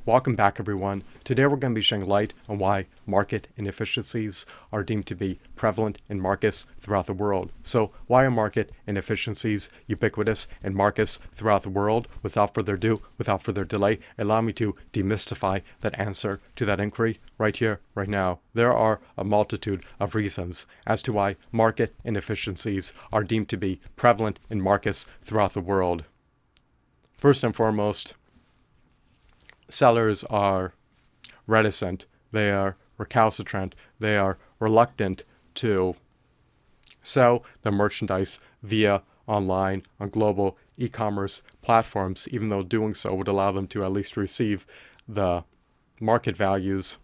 Welcome back, everyone. Today we're going to be shedding light on why market inefficiencies are deemed to be prevalent in markets throughout the world. So why are market inefficiencies ubiquitous in markets throughout the world? Without further ado, without further delay, allow me to demystify that answer to that inquiry right here, right now. There are a multitude of reasons as to why market inefficiencies are deemed to be prevalent in markets throughout the world. First and foremost, sellers are reticent, they are recalcitrant, they are reluctant to sell their merchandise via online on global e-commerce platforms, even though doing so would allow them to at least receive the market values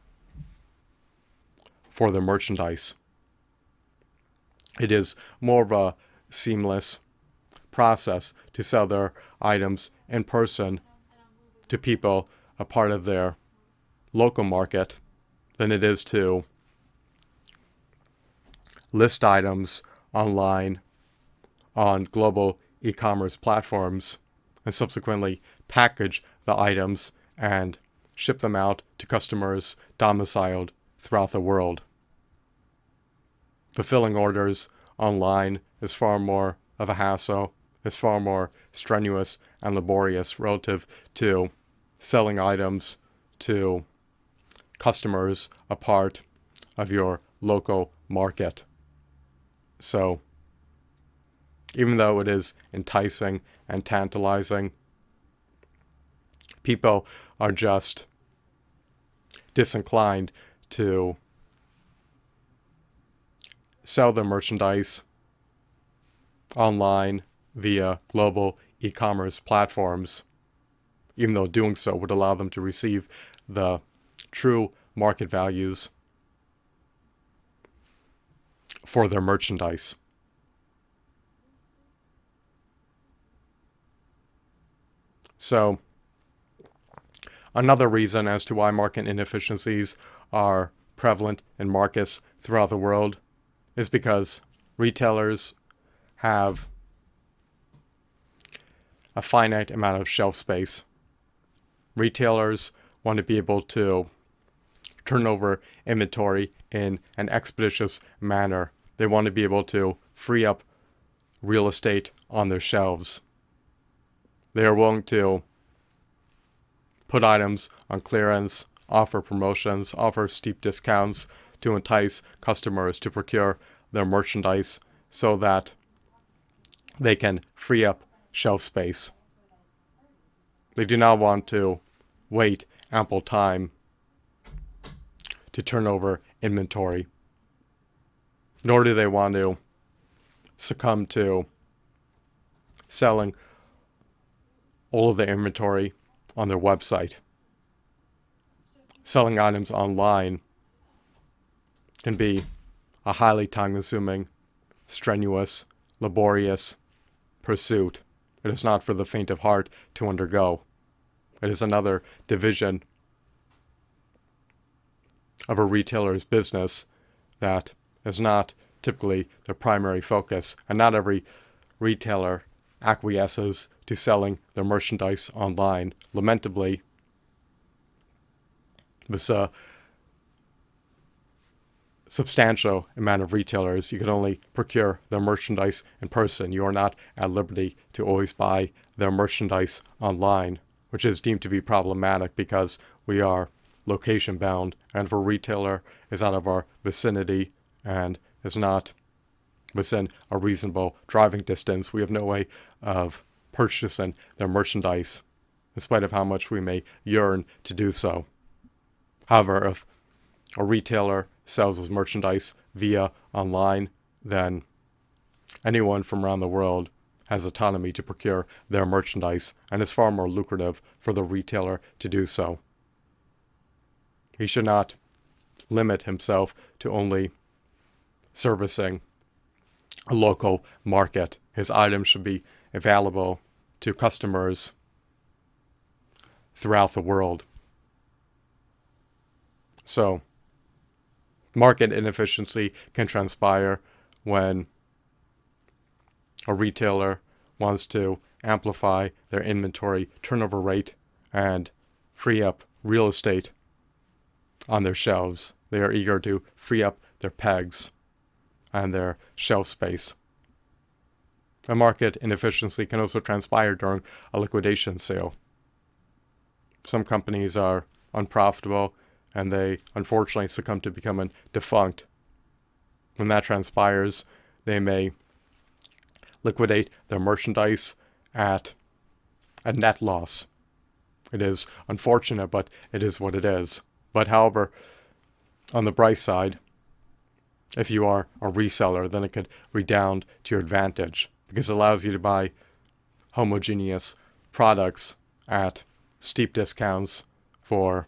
for their merchandise. It is more of a seamless process to sell their items in person to people a part of their local market than it is to list items online on global e-commerce platforms and subsequently package the items and ship them out to customers domiciled throughout the world. Fulfilling orders online is far more of a hassle, is far more strenuous and laborious relative to selling items to customers a part of your local market. So, even though it is enticing and tantalizing, people are just disinclined to sell their merchandise online via global e-commerce platforms, even though doing so would allow them to receive the true market values for their merchandise. So, another reason as to why market inefficiencies are prevalent in markets throughout the world is because retailers have a finite amount of shelf space. Retailers want to be able to turn over inventory in an expeditious manner. They want to be able to free up real estate on their shelves. They are willing to put items on clearance, offer promotions, offer steep discounts to entice customers to procure their merchandise so that they can free up shelf space. They do not want to wait ample time to turn over inventory, nor do they want to succumb to selling all of their inventory on their website. Selling items online can be a highly time-consuming, strenuous, laborious pursuit. It is not for the faint of heart to undergo. It is another division of a retailer's business that is not typically the primary focus, and not every retailer acquiesces to selling their merchandise online. Lamentably, this substantial amount of retailers, you can only procure their merchandise in person. You are not at liberty to always buy their merchandise online, which is deemed to be problematic because we are location bound, and if a retailer is out of our vicinity and is not within a reasonable driving distance, we have no way of purchasing their merchandise, in spite of how much we may yearn to do so. However, if a retailer sells his merchandise via online, then anyone from around the world has autonomy to procure their merchandise, and it's far more lucrative for the retailer to do so. He should not limit himself to only servicing a local market. His items should be available to customers throughout the world. So, market inefficiency can transpire when a retailer wants to amplify their inventory turnover rate and free up real estate on their shelves. They are eager to free up their pegs and their shelf space. A market inefficiency can also transpire during a liquidation sale. Some companies are unprofitable and they unfortunately succumb to becoming defunct. When that transpires, they may liquidate their merchandise at a net loss. It is unfortunate, but it is what it is. But however, on the bright side, if you are a reseller, then it could redound to your advantage because it allows you to buy homogeneous products at steep discounts for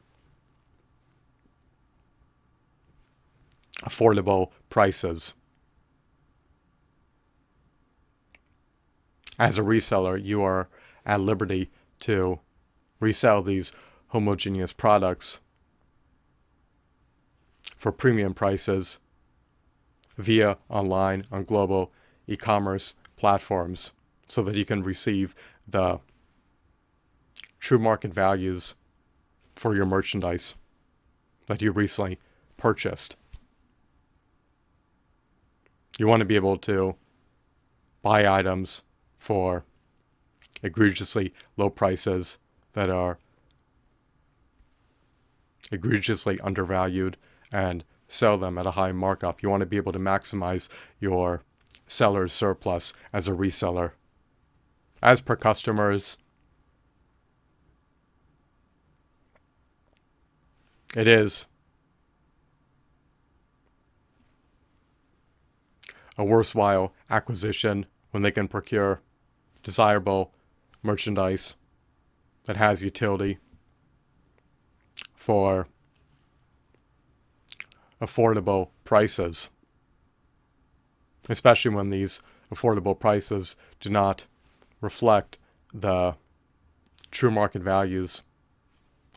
affordable prices. As a reseller, you are at liberty to resell these homogeneous products for premium prices via online on global e-commerce platforms so that you can receive the true market values for your merchandise that you recently purchased. You want to be able to buy items for egregiously low prices that are egregiously undervalued and sell them at a high markup. You want to be able to maximize your seller's surplus as a reseller. As per customers, it is a worthwhile acquisition when they can procure desirable merchandise that has utility for affordable prices, especially when these affordable prices do not reflect the true market values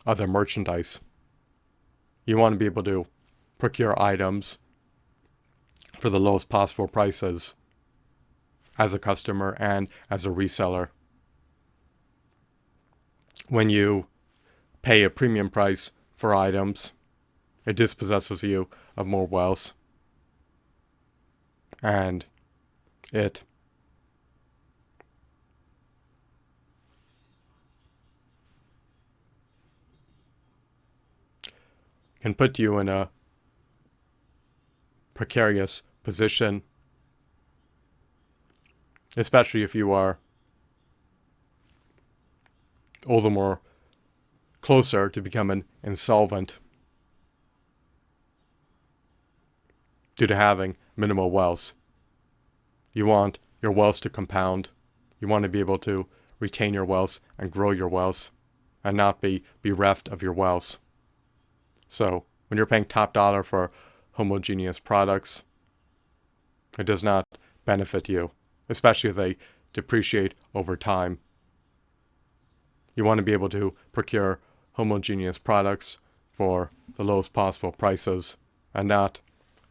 of their merchandise. You want to be able to procure items for the lowest possible prices as a customer and as a reseller. When you pay a premium price for items, it dispossesses you of more wealth, and it can put you in a precarious position, especially if you are all the more closer to becoming insolvent due to having minimal wealth. You want your wealth to compound. You want to be able to retain your wealth and grow your wealth and not be bereft of your wealth. So when you're paying top dollar for homogeneous products, it does not benefit you, especially if they depreciate over time. You want to be able to procure homogeneous products for the lowest possible prices and not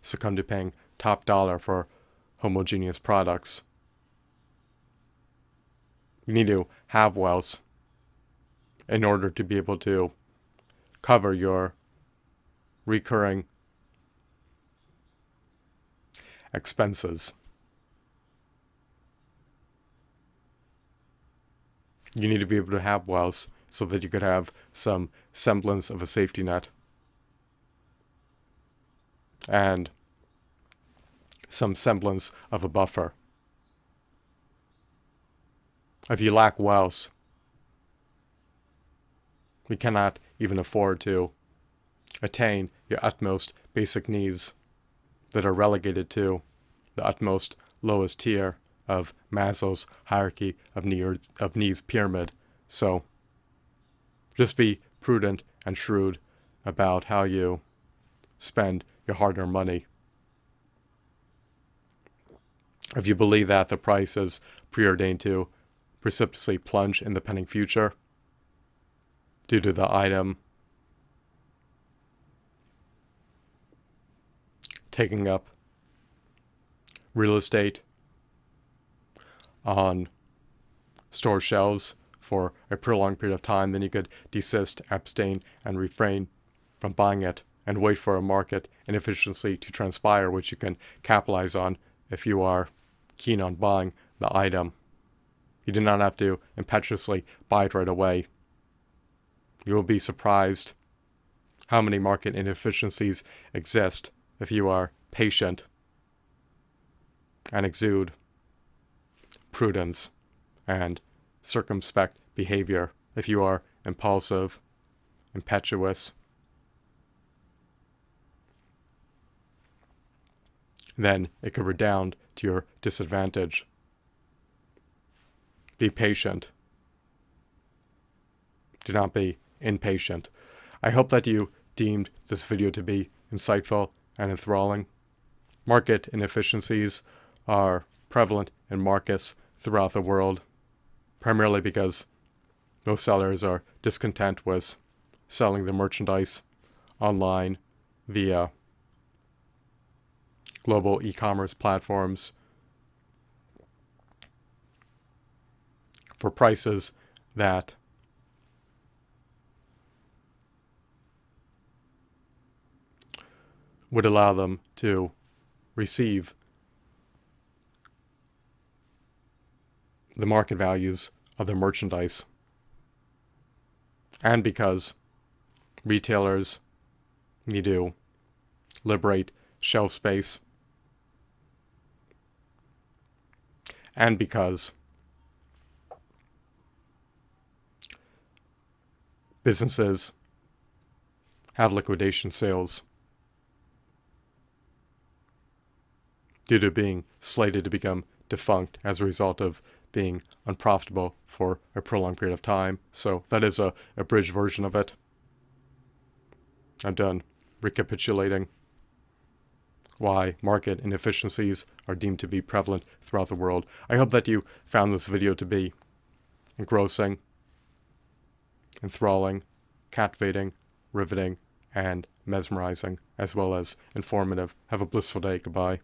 succumb to paying top dollar for homogeneous products. You need to have wealth in order to be able to cover your recurring expenses. You need to be able to have wealth so that you could have some semblance of a safety net and some semblance of a buffer. If you lack wealth, you cannot even afford to attain your utmost basic needs that are relegated to the utmost lowest tier of Maslow's hierarchy of needs pyramid. So just be prudent and shrewd about how you spend your hard-earned money. If you believe that the price is preordained to precipitously plunge in the pending future due to the item taking up real estate on store shelves for a prolonged period of time, then you could desist, abstain, and refrain from buying it and wait for a market inefficiency to transpire, which you can capitalize on if you are keen on buying the item. You do not have to impetuously buy it right away. You will be surprised how many market inefficiencies exist if you are patient and exude prudence and circumspect behavior. If you are impulsive, impetuous, then it could redound to your disadvantage. Be patient. Do not be impatient. I hope that you deemed this video to be insightful and enthralling. Market inefficiencies are prevalent in markets throughout the world, primarily because most sellers are discontent with selling the merchandise online via global e-commerce platforms for prices that would allow them to receive the market values of their merchandise, and because retailers need to liberate shelf space, and because businesses have liquidation sales due to being slated to become defunct as a result of being unprofitable for a prolonged period of time. So that is a abridged version of it. I'm done recapitulating why market inefficiencies are deemed to be prevalent throughout the world. I hope that you found this video to be engrossing, enthralling, captivating, riveting, and mesmerizing, as well as informative. Have a blissful day. Goodbye.